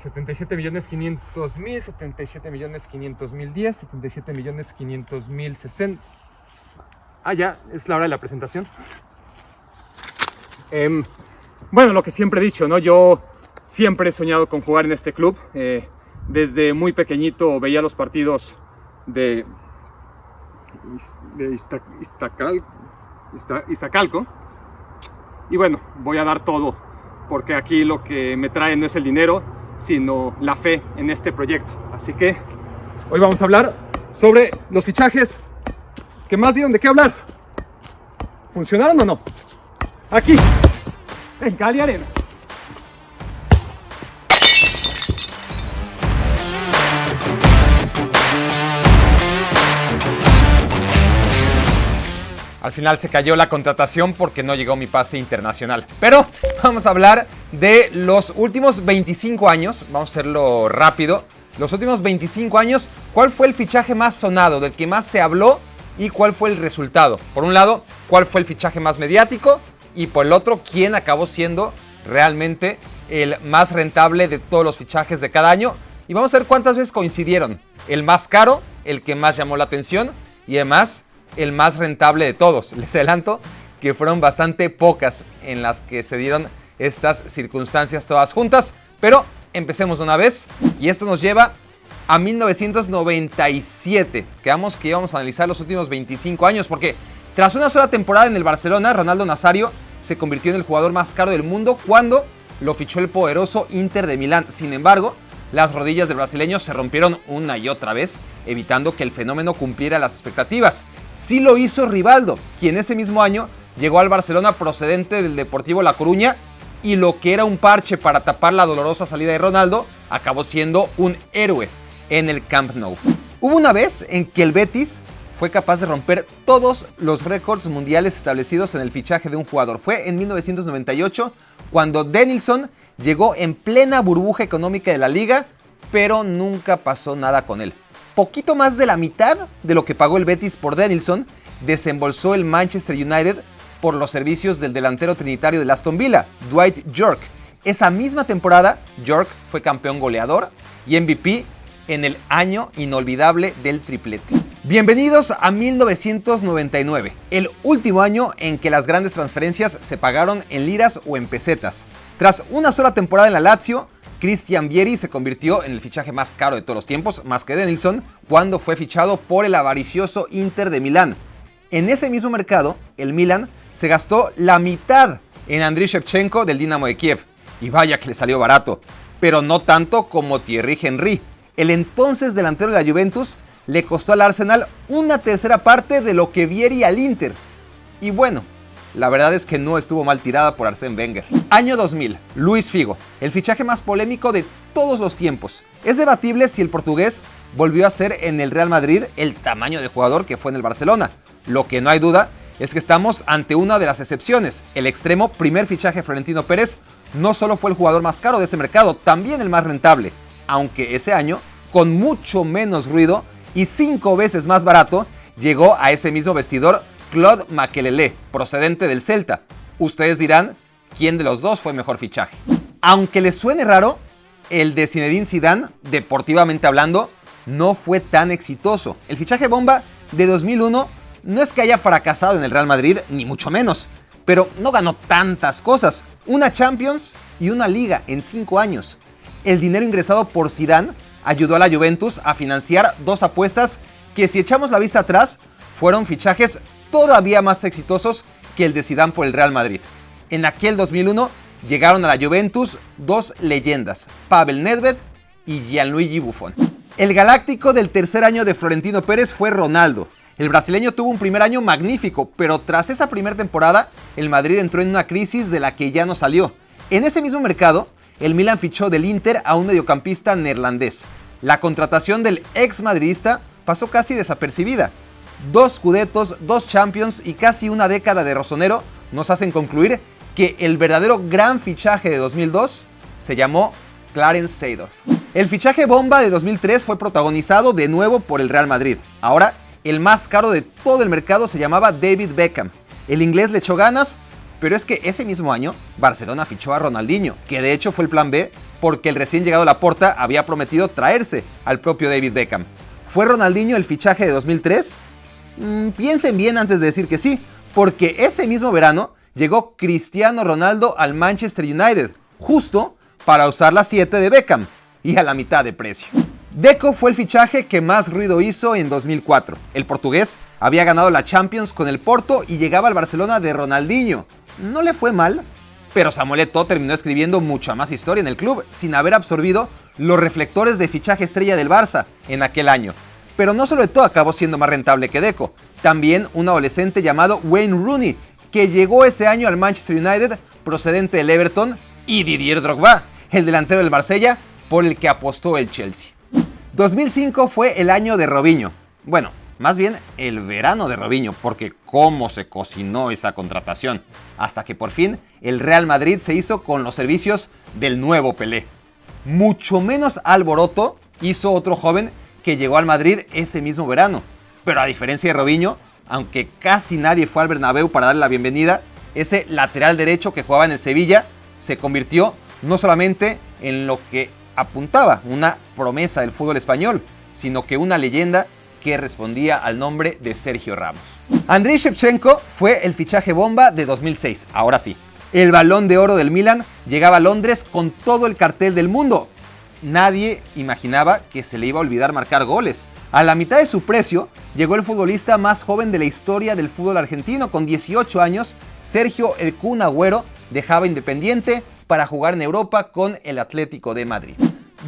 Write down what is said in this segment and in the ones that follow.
77.500.000, 77.500.010, 77.500.060. Ya, es la hora de la presentación. Bueno, lo que siempre he dicho, ¿no? Yo siempre he soñado con jugar en este club. Desde muy pequeñito veía los partidos de Iztacalco. Y bueno, voy a dar todo, porque aquí lo que me trae no es el dinero, sino la fe en este proyecto. Así que hoy vamos a hablar sobre los fichajes que más dieron de qué hablar. ¿Funcionaron o no? Aquí, en Cali Arena. Al final se cayó la contratación porque no llegó mi pase internacional. Pero vamos a hablar de los últimos 25 años. Vamos a hacerlo rápido. Los últimos 25 años, ¿cuál fue el fichaje más sonado, del que más se habló y cuál fue el resultado? Por un lado, ¿cuál fue el fichaje más mediático? Y por el otro, ¿quién acabó siendo realmente el más rentable de todos los fichajes de cada año? Y vamos a ver cuántas veces coincidieron. El más caro, el que más llamó la atención y además el más rentable de todos. Les adelanto que fueron bastante pocas en las que se dieron estas circunstancias todas juntas, pero empecemos de una vez y esto nos lleva a 1997. Quedamos que íbamos a analizar los últimos 25 años porque tras una sola temporada en el Barcelona, Ronaldo Nazario se convirtió en el jugador más caro del mundo cuando lo fichó el poderoso Inter de Milán. Sin embargo, las rodillas del brasileño se rompieron una y otra vez, evitando que el fenómeno cumpliera las expectativas. Sí lo hizo Rivaldo, quien ese mismo año llegó al Barcelona procedente del Deportivo La Coruña y lo que era un parche para tapar la dolorosa salida de Ronaldo, acabó siendo un héroe en el Camp Nou. Hubo una vez en que el Betis fue capaz de romper todos los récords mundiales establecidos en el fichaje de un jugador. Fue en 1998 cuando Denilson llegó en plena burbuja económica de la liga, pero nunca pasó nada con él. Poquito más de la mitad de lo que pagó el Betis por Denilson desembolsó el Manchester United por los servicios del delantero trinitario del Aston Villa, Dwight York. Esa misma temporada, York fue campeón goleador y MVP en el año inolvidable del triplete. Bienvenidos a 1999, el último año en que las grandes transferencias se pagaron en liras o en pesetas. Tras una sola temporada en la Lazio, Christian Vieri se convirtió en el fichaje más caro de todos los tiempos, más que Denilson, cuando fue fichado por el avaricioso Inter de Milán. En ese mismo mercado, el Milan se gastó la mitad en Andriy Shevchenko del Dinamo de Kiev. Y vaya que le salió barato, pero no tanto como Thierry Henry. El entonces delantero de la Juventus le costó al Arsenal una tercera parte de lo que Vieri al Inter. Y bueno, la verdad es que no estuvo mal tirada por Arsène Wenger. Año 2000, Luis Figo, el fichaje más polémico de todos los tiempos. Es debatible si el portugués volvió a ser en el Real Madrid el tamaño de jugador que fue en el Barcelona. Lo que no hay duda es que estamos ante una de las excepciones. El extremo primer fichaje Florentino Pérez no solo fue el jugador más caro de ese mercado, también el más rentable. Aunque ese año, con mucho menos ruido y 5 veces más barato, llegó a ese mismo vestidor Claude Makelele, procedente del Celta. Ustedes dirán, ¿quién de los dos fue mejor fichaje? Aunque les suene raro, el de Zinedine Zidane, deportivamente hablando, no fue tan exitoso. El fichaje bomba de 2001 no es que haya fracasado en el Real Madrid, ni mucho menos, pero no ganó tantas cosas. Una Champions y una Liga en 5 años. El dinero ingresado por Zidane ayudó a la Juventus a financiar 2 apuestas que, si echamos la vista atrás, fueron fichajes todavía más exitosos que el de Zidane por el Real Madrid. En aquel 2001 llegaron a la Juventus 2 leyendas, Pavel Nedved y Gianluigi Buffon. El galáctico del tercer año de Florentino Pérez fue Ronaldo. El brasileño tuvo un primer año magnífico, pero tras esa primera temporada, el Madrid entró en una crisis de la que ya no salió. En ese mismo mercado, el Milan fichó del Inter a un mediocampista neerlandés. La contratación del ex madridista pasó casi desapercibida. 2 Scudettos, 2 Champions y casi una década de rosonero nos hacen concluir que el verdadero gran fichaje de 2002 se llamó Clarence Seedorf. El fichaje bomba de 2003 fue protagonizado de nuevo por el Real Madrid. Ahora, el más caro de todo el mercado se llamaba David Beckham. El inglés le echó ganas, pero es que ese mismo año Barcelona fichó a Ronaldinho, que de hecho fue el plan B porque el recién llegado Laporta había prometido traerse al propio David Beckham. ¿Fue Ronaldinho el fichaje de 2003? Piensen bien antes de decir que sí, porque ese mismo verano llegó Cristiano Ronaldo al Manchester United, justo para usar la 7 de Beckham, y a la mitad de precio. Deco fue el fichaje que más ruido hizo en 2004. El portugués había ganado la Champions con el Porto y llegaba al Barcelona de Ronaldinho. No le fue mal, pero Samuel Eto'o terminó escribiendo mucha más historia en el club sin haber absorbido los reflectores de fichaje estrella del Barça en aquel año. Pero no solo Eto'o acabó siendo más rentable que Deco, también un adolescente llamado Wayne Rooney, que llegó ese año al Manchester United procedente del Everton, y Didier Drogba, el delantero del Marsella, por el que apostó el Chelsea. 2005 fue el año de Robinho. Bueno, más bien el verano de Robinho, porque cómo se cocinó esa contratación, hasta que por fin el Real Madrid se hizo con los servicios del nuevo Pelé. Mucho menos alboroto hizo otro joven que llegó al Madrid ese mismo verano, pero a diferencia de Robinho, aunque casi nadie fue al Bernabéu para darle la bienvenida, ese lateral derecho que jugaba en el Sevilla se convirtió no solamente en lo que apuntaba una promesa del fútbol español, sino que una leyenda que respondía al nombre de Sergio Ramos. Andriy Shevchenko fue el fichaje bomba de 2006, ahora sí. El Balón de Oro del Milan llegaba a Londres con todo el cartel del mundo. Nadie imaginaba que se le iba a olvidar marcar goles. A la mitad de su precio llegó el futbolista más joven de la historia del fútbol argentino. Con 18 años, Sergio "El Kun" Agüero dejaba Independiente para jugar en Europa con el Atlético de Madrid.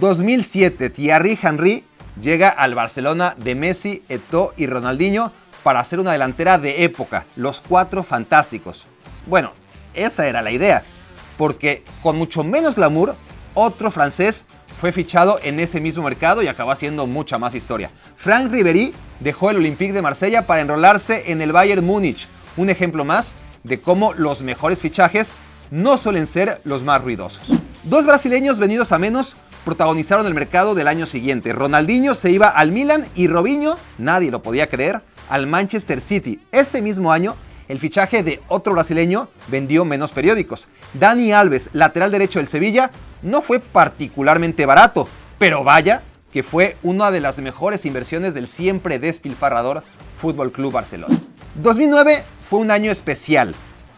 2007, Thierry Henry llega al Barcelona de Messi, Eto'o y Ronaldinho para hacer una delantera de época, los cuatro fantásticos. Bueno, esa era la idea, porque con mucho menos glamour, otro francés fue fichado en ese mismo mercado y acabó haciendo mucha más historia. Franck Ribéry dejó el Olympique de Marsella para enrolarse en el Bayern Múnich, un ejemplo más de cómo los mejores fichajes no suelen ser los más ruidosos. Dos brasileños venidos a menos protagonizaron el mercado del año siguiente. Ronaldinho se iba al Milan y Robinho, nadie lo podía creer, al Manchester City. Ese mismo año, el fichaje de otro brasileño vendió menos periódicos. Dani Alves, lateral derecho del Sevilla, no fue particularmente barato, pero vaya que fue una de las mejores inversiones del siempre despilfarrador Fútbol Club Barcelona. 2009 fue un año especial.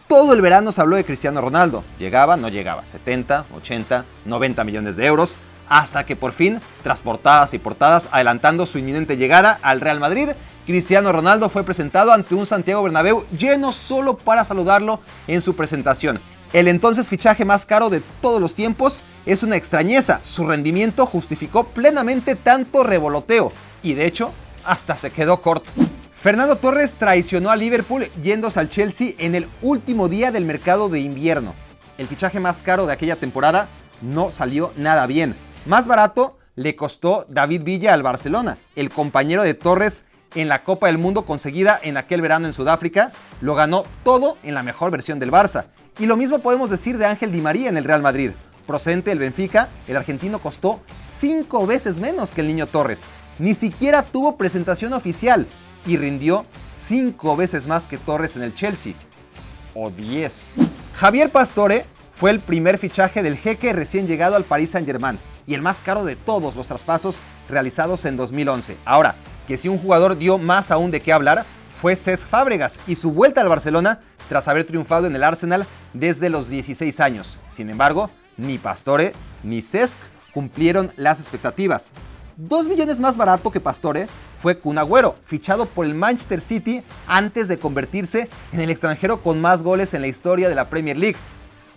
Todo el verano se habló de Cristiano Ronaldo. Llegaba, no llegaba, 70, 80, 90 millones de euros, hasta que por fin, tras portadas y portadas adelantando su inminente llegada al Real Madrid, Cristiano Ronaldo fue presentado ante un Santiago Bernabéu lleno solo para saludarlo en su presentación. El entonces fichaje más caro de todos los tiempos es una extrañeza. Su rendimiento justificó plenamente tanto revoloteo y de hecho hasta se quedó corto. Fernando Torres traicionó a Liverpool yéndose al Chelsea en el último día del mercado de invierno. El fichaje más caro de aquella temporada no salió nada bien. Más barato le costó David Villa al Barcelona. El compañero de Torres en la Copa del Mundo conseguida en aquel verano en Sudáfrica lo ganó todo en la mejor versión del Barça. Y lo mismo podemos decir de Ángel Di María en el Real Madrid. Procedente del Benfica, el argentino costó 5 veces menos que el Niño Torres. Ni siquiera tuvo presentación oficial y rindió 5 veces más que Torres en el Chelsea. O 10. Javier Pastore fue el primer fichaje del jeque recién llegado al Paris Saint-Germain y el más caro de todos los traspasos realizados en 2011. Ahora, que si un jugador dio más aún de qué hablar, fue Cesc Fábregas y su vuelta al Barcelona tras haber triunfado en el Arsenal desde los 16 años. Sin embargo, ni Pastore ni Cesc cumplieron las expectativas. 2 millones más barato que Pastore fue Kun Agüero, fichado por el Manchester City antes de convertirse en el extranjero con más goles en la historia de la Premier League.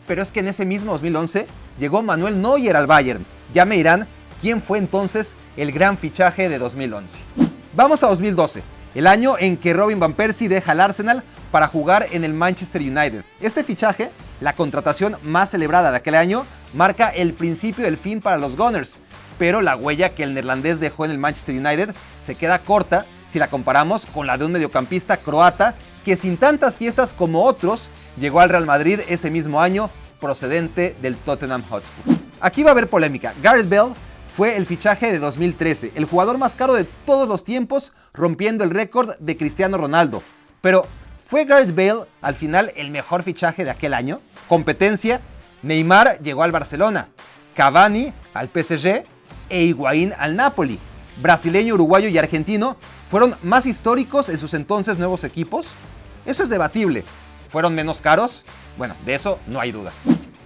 Pero es que en ese mismo 2011 llegó Manuel Neuer al Bayern. Ya me dirán quién fue entonces el gran fichaje de 2011. Vamos a 2012, el año en que Robin Van Persie deja el Arsenal para jugar en el Manchester United. Este fichaje, la contratación más celebrada de aquel año, marca el principio del fin para los Gunners, pero la huella que el neerlandés dejó en el Manchester United se queda corta si la comparamos con la de un mediocampista croata que sin tantas fiestas como otros llegó al Real Madrid ese mismo año procedente del Tottenham Hotspur. Aquí va a haber polémica. Gareth Bale fue el fichaje de 2013, el jugador más caro de todos los tiempos, rompiendo el récord de Cristiano Ronaldo. Pero, ¿fue Gareth Bale al final el mejor fichaje de aquel año? Competencia, Neymar llegó al Barcelona. Cavani al PSG e Higuaín al Napoli. Brasileño, uruguayo y argentino fueron más históricos en sus entonces nuevos equipos. Eso es debatible. ¿Fueron menos caros? Bueno, de eso no hay duda.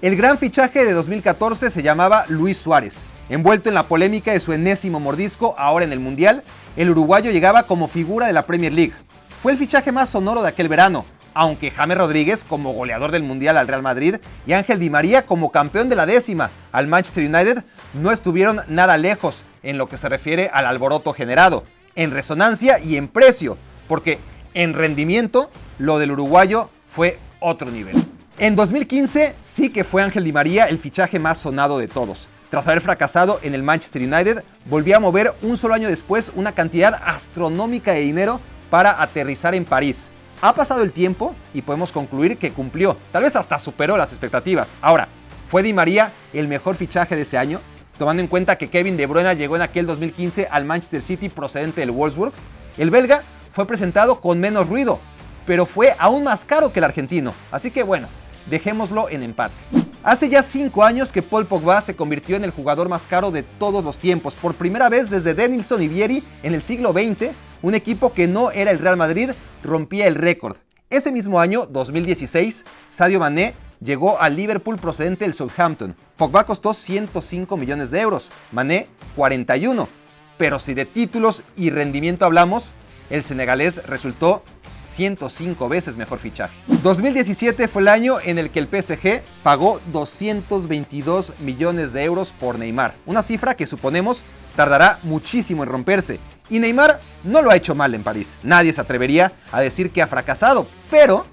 El gran fichaje de 2014 se llamaba Luis Suárez. Envuelto en la polémica de su enésimo mordisco ahora en el Mundial, el uruguayo llegaba como figura de la Premier League. Fue el fichaje más sonoro de aquel verano, aunque James Rodríguez como goleador del Mundial al Real Madrid y Ángel Di María como campeón de la 10ª al Manchester United no estuvieron nada lejos en lo que se refiere al alboroto generado, en resonancia y en precio, porque en rendimiento lo del uruguayo fue otro nivel. En 2015 sí que fue Ángel Di María el fichaje más sonado de todos. Tras haber fracasado en el Manchester United, volvió a mover un solo año después una cantidad astronómica de dinero para aterrizar en París. Ha pasado el tiempo y podemos concluir que cumplió, tal vez hasta superó las expectativas. Ahora, ¿fue Di María el mejor fichaje de ese año? Tomando en cuenta que Kevin De Bruyne llegó en aquel 2015 al Manchester City procedente del Wolfsburg, el belga fue presentado con menos ruido, pero fue aún más caro que el argentino. Así que bueno, dejémoslo en empate. Hace ya 5 años que Paul Pogba se convirtió en el jugador más caro de todos los tiempos. Por primera vez desde Denilson y Vieri en el siglo XX, un equipo que no era el Real Madrid rompía el récord. Ese mismo año, 2016, Sadio Mané llegó al Liverpool procedente del Southampton. Pogba costó 105 millones de euros, Mané 41. Pero si de títulos y rendimiento hablamos, el senegalés resultó 105 veces mejor fichaje. 2017 fue el año en el que el PSG pagó 222 millones de euros por Neymar, una cifra que suponemos tardará muchísimo en romperse. Y Neymar no lo ha hecho mal en París. Nadie se atrevería a decir que ha fracasado, pero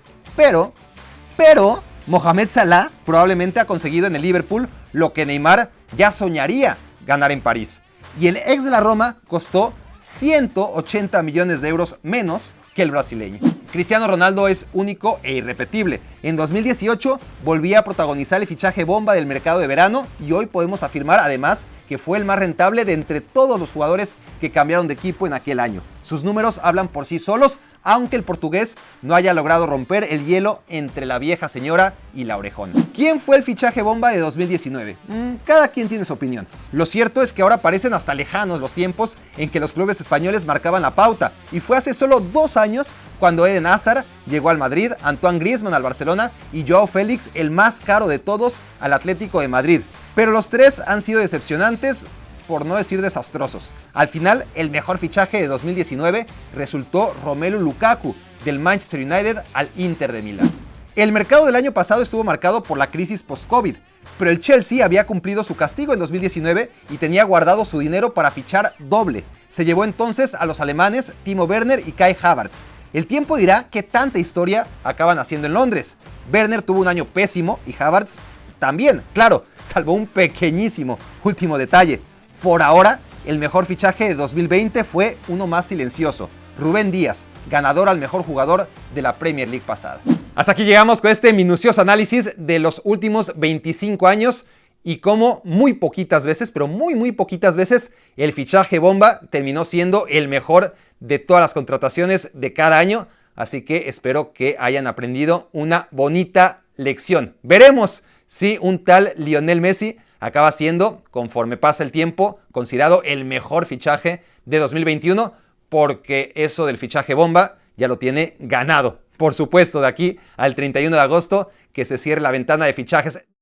Mohamed Salah probablemente ha conseguido en el Liverpool lo que Neymar ya soñaría ganar en París. Y el ex de la Roma costó 180 millones de euros menos que el brasileño. Cristiano Ronaldo es único e irrepetible. En 2018 volvía a protagonizar el fichaje bomba del mercado de verano y hoy podemos afirmar además que fue el más rentable de entre todos los jugadores que cambiaron de equipo en aquel año. Sus números hablan por sí solos, aunque el portugués no haya logrado romper el hielo entre la vieja señora y la orejona. ¿Quién fue el fichaje bomba de 2019? Cada quien tiene su opinión. Lo cierto es que ahora parecen hasta lejanos los tiempos en que los clubes españoles marcaban la pauta, y fue hace solo 2 años cuando Eden Hazard llegó al Madrid, Antoine Griezmann al Barcelona y Joao Félix, el más caro de todos, al Atlético de Madrid. Pero los tres han sido decepcionantes, por no decir desastrosos. Al final, el mejor fichaje de 2019 resultó Romelu Lukaku, del Manchester United al Inter de Milán. El mercado del año pasado estuvo marcado por la crisis post-COVID, pero el Chelsea había cumplido su castigo en 2019 y tenía guardado su dinero para fichar doble. Se llevó entonces a los alemanes Timo Werner y Kai Havertz. El tiempo dirá qué tanta historia acaban haciendo en Londres. Werner tuvo un año pésimo y Havertz también, claro, salvo un pequeñísimo último detalle. Por ahora, el mejor fichaje de 2020 fue uno más silencioso: Rubén Díaz, ganador al mejor jugador de la Premier League pasada. Hasta aquí llegamos con este minucioso análisis de los últimos 25 años y cómo muy poquitas veces, pero muy poquitas veces, el fichaje bomba terminó siendo el mejor de todas las contrataciones de cada año. Así que espero que hayan aprendido una bonita lección. Veremos si un tal Lionel Messi acaba siendo, conforme pasa el tiempo, considerado el mejor fichaje de 2021, porque eso del fichaje bomba ya lo tiene ganado. Por supuesto, de aquí al 31 de agosto, que se cierre la ventana de fichajes